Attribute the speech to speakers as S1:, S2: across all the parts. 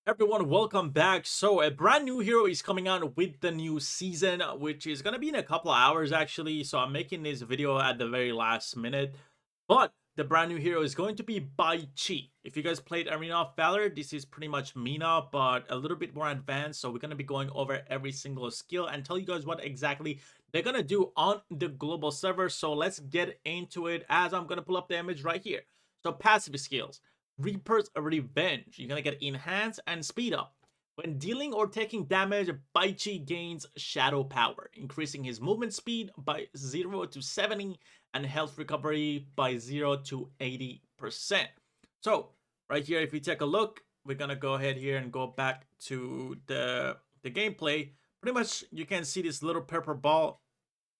S1: Everyone, welcome back. So a brand new hero is coming out with the new season, which is gonna be in a couple of hours actually. So I'm making this video at the very last minute. But the brand new hero is going to be Bai Qi. If you guys played Arena of Valor, this is pretty much Mina, but a little bit more advanced. So we're gonna be going over every single skill and tell you guys what exactly they're gonna do on the global server. So let's get into it as I'm gonna pull up the image right here. So passive skills. Reaper's Revenge. You're gonna get enhance and speed up. When dealing or taking damage, Bai Qi gains Shadow Power, increasing his movement speed by 0 to 70 and health recovery by 0 to 80%. So, right here, if we take a look, we're gonna go ahead here and go back to the gameplay. Pretty much, you can see this little purple ball.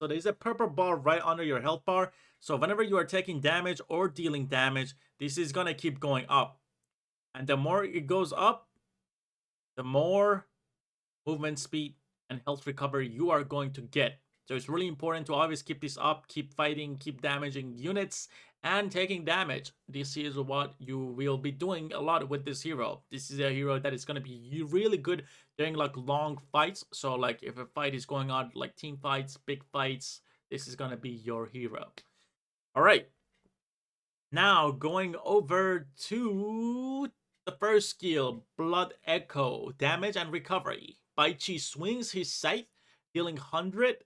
S1: So there's a purple bar right under your health bar. So whenever you are taking damage or dealing damage, this is going to keep going up. And the more it goes up, the more movement speed and health recovery you are going to get. So it's really important to always keep this up, keep fighting, keep damaging units, and taking damage. This is what you will be doing a lot with this hero. This is a hero that is going to be really good during like long fights. So like if a fight is going on, like team fights, big fights, this is going to be your hero. All right. Now going over to the first skill, Blood Echo, damage and recovery. Bai Qi swings his scythe, dealing 100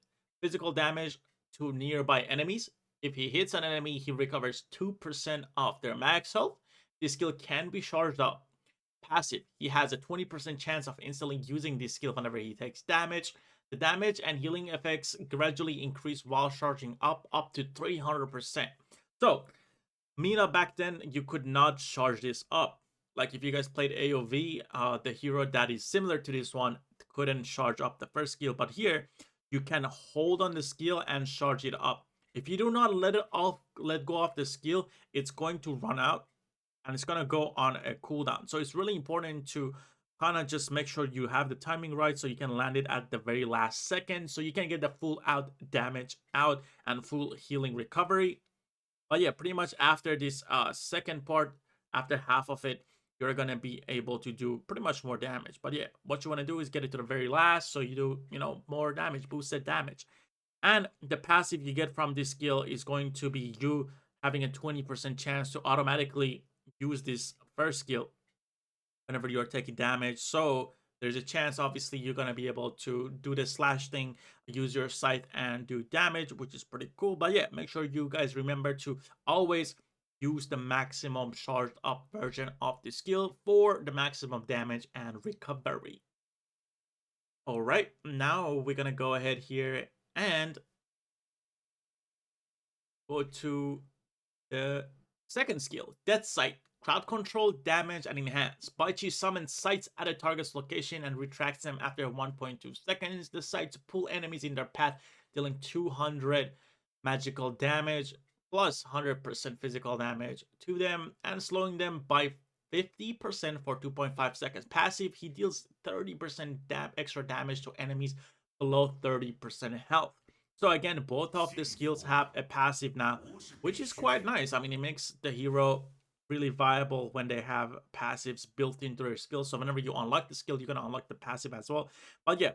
S1: physical damage to nearby enemies. If he hits an enemy, he recovers 2% of their max health. This skill can be charged up. Passive, he has a 20% chance of instantly using this skill whenever he takes damage. The damage and healing effects gradually increase while charging up to 300%. So, Mina back then, you could not charge this up. Like if you guys played AoV, the hero that is similar to this one couldn't charge up the first skill, but here you can hold on the skill and charge it up. If you do not let go of the skill, it's going to run out and it's gonna go on a cooldown. So it's really important to kind of just make sure you have the timing right so you can land it at the very last second so you can get the full out damage out and full healing recovery. But yeah, pretty much after this second part, after half of it, you're gonna be able to do pretty much more damage. But yeah, what you want to do is get it to the very last so you do, more damage, boosted damage. And the passive you get from this skill is going to be you having a 20% chance to automatically use this first skill whenever you're taking damage. So there's a chance, obviously, you're going to be able to do the slash thing, use your scythe and do damage, which is pretty cool. But yeah, make sure you guys remember to always use the maximum charged up version of the skill for the maximum damage and recovery. All right, now we're going to go ahead here and go to the second skill, Death Sight. Crowd control, damage, and enhance. Bai Qi summons sights at a target's location and retracts them after 1.2 seconds. The sights pull enemies in their path, dealing 200 magical damage plus 100% physical damage to them and slowing them by 50% for 2.5 seconds. Passive, he deals 30% extra damage to enemies below 30% health. So again, both of the skills have a passive now, which is quite nice. I mean, it makes the hero really viable when they have passives built into their skills. So whenever you unlock the skill, you're gonna unlock the passive as well. But yeah,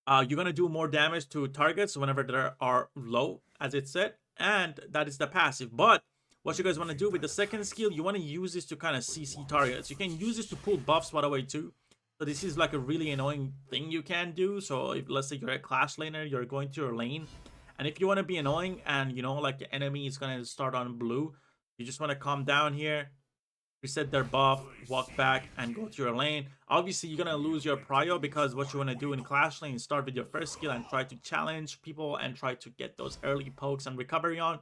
S1: you're gonna do more damage to targets whenever they are low, as it said, and that is the passive. But what you guys want to do with the second skill, you want to use this to kind of CC targets. You can use this to pull buffs, by the way, too. So this is like a really annoying thing you can do. So if, let's say you're a clash laner, you're going to your lane, and if you want to be annoying and like the enemy is gonna start on blue, you just want to calm down here, reset their buff, walk back, and go to your lane. Obviously, you're gonna lose your prio because what you want to do in clash lane is start with your first skill and try to challenge people and try to get those early pokes and recovery on.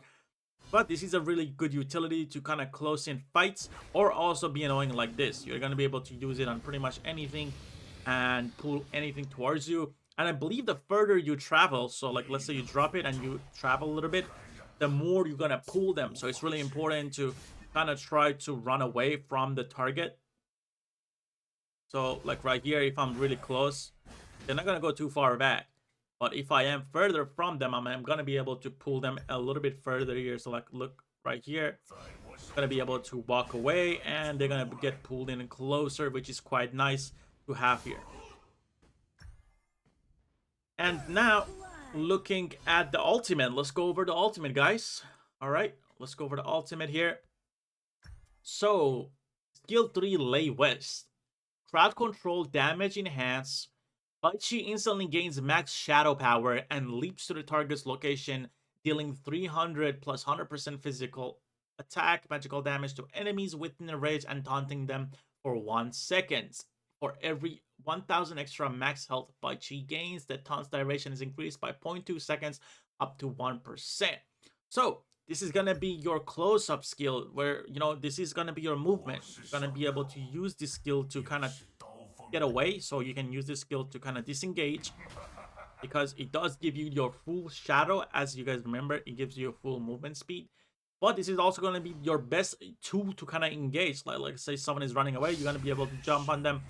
S1: But this is a really good utility to kind of close in fights or also be annoying like this. You're going to be able to use it on pretty much anything and pull anything towards you. And I believe the further you travel, so like let's say you drop it and you travel a little bit, the more you're going to pull them. So it's really important to kind of try to run away from the target. So like right here, if I'm really close, they're not going to go too far back. But if I am further from them, I'm going to be able to pull them a little bit further here. So like look right here. gonna be able to walk away, and they're gonna get pulled in closer, which is quite nice to have here. And now, looking at the ultimate, let's go over the ultimate, guys. All right, let's go over the ultimate here. So, skill 3, Lay West. Crowd control, damage enhance. Bai Qi instantly gains max shadow power and leaps to the target's location, dealing 300 plus 100% physical attack, magical damage to enemies within the range and taunting them for 1 second. For every 1000 extra max health Bai Qi gains, the taunt's duration is increased by 0.2 seconds up to 1%. So, this is gonna be your close-up skill where, you know, this is gonna be your movement. You're gonna be able to use this skill to kind of get away, so you can use this skill to kind of disengage, because it does give you your full shadow. As you guys remember, it gives you a full movement speed, but this is also going to be your best tool to kind of engage. Like say someone is running away, you're going to be able to jump on them,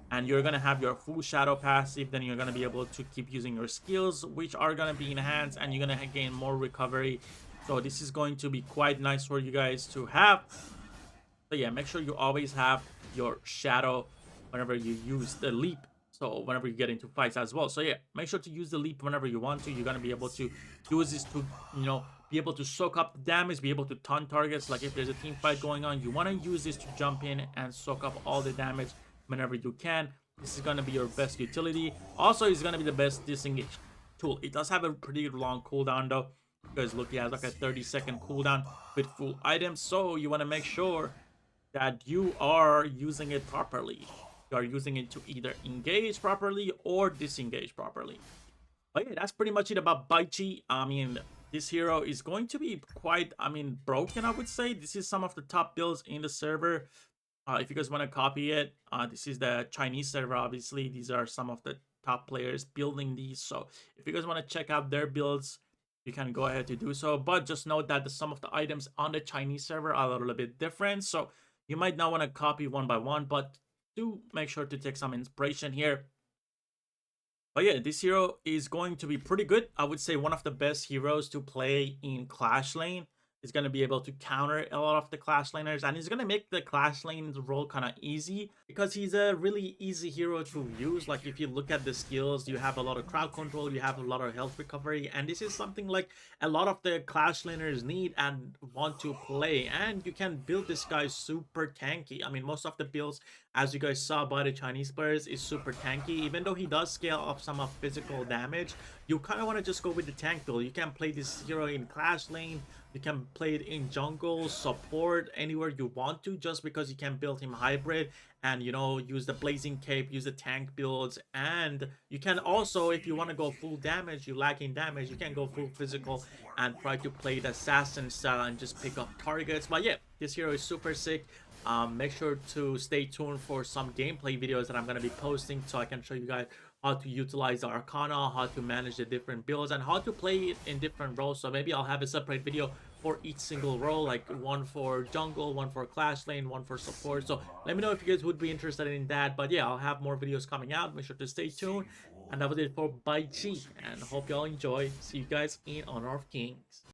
S1: and you're going to have your full shadow passive. Then you're going to be able to keep using your skills, which are going to be enhanced, and you're going to gain more recovery. So this is going to be quite nice for you guys to have. So yeah, make sure you always have your shadow whenever you use the leap, so whenever you get into fights as well. So yeah, make sure to use the leap whenever you want to. You're gonna be able to use this to, you know, be able to soak up the damage, be able to taunt targets. Like if there's a team fight going on, you want to use this to jump in and soak up all the damage whenever you can. This is gonna be your best utility. Also, it's gonna be the best disengage tool. It does have a pretty long cooldown though, because look, it has like a 30-second cooldown with full items. So you want to make sure that you are using it properly. You are using it to either engage properly or disengage properly. But yeah, that's pretty much it about Bai Qi. I mean, this hero is going to be quite, broken, I would say. This is some of the top builds in the server. If you guys want to copy it, this is the Chinese server, obviously. These are some of the top players building these. So if you guys want to check out their builds, you can go ahead to do so. But just note that some of the items on the Chinese server are a little bit different. So you might not want to copy one by one, but do make sure to take some inspiration here. But yeah, this hero is going to be pretty good. I would say one of the best heroes to play in Clash Lane. Is going to be able to counter a lot of the Clash Laners, and he's going to make the Clash Lane's role kind of easy, because he's a really easy hero to use. Like if you look at the skills, you have a lot of crowd control, you have a lot of health recovery, and this is something like a lot of the Clash Laners need and want to play. And you can build this guy super tanky. I mean, most of the builds, as you guys saw by the Chinese players, is super tanky. Even though he does scale up some of physical damage, you kind of want to just go with the tank build. You can play this hero in Clash Lane, you can play it in jungle, support, anywhere you want to, just because you can build him hybrid and, you know, use the blazing cape, use the tank builds. And you can also, if you want to go full damage, you lacking damage, you can go full physical and try to play the assassin style and just pick up targets. But yeah, this hero is super sick. Make sure to stay tuned for some gameplay videos that I'm going to be posting, so I can show you guys how to utilize the Arcana, how to manage the different builds, and how to play it in different roles. So maybe I'll have a separate video for each single role, like one for jungle, one for Clash Lane, one for support. So let me know if you guys would be interested in that. But yeah, I'll have more videos coming out. Make sure to stay tuned. And that was it for Bai Qi, and hope y'all enjoy. See you guys in Honor of Kings.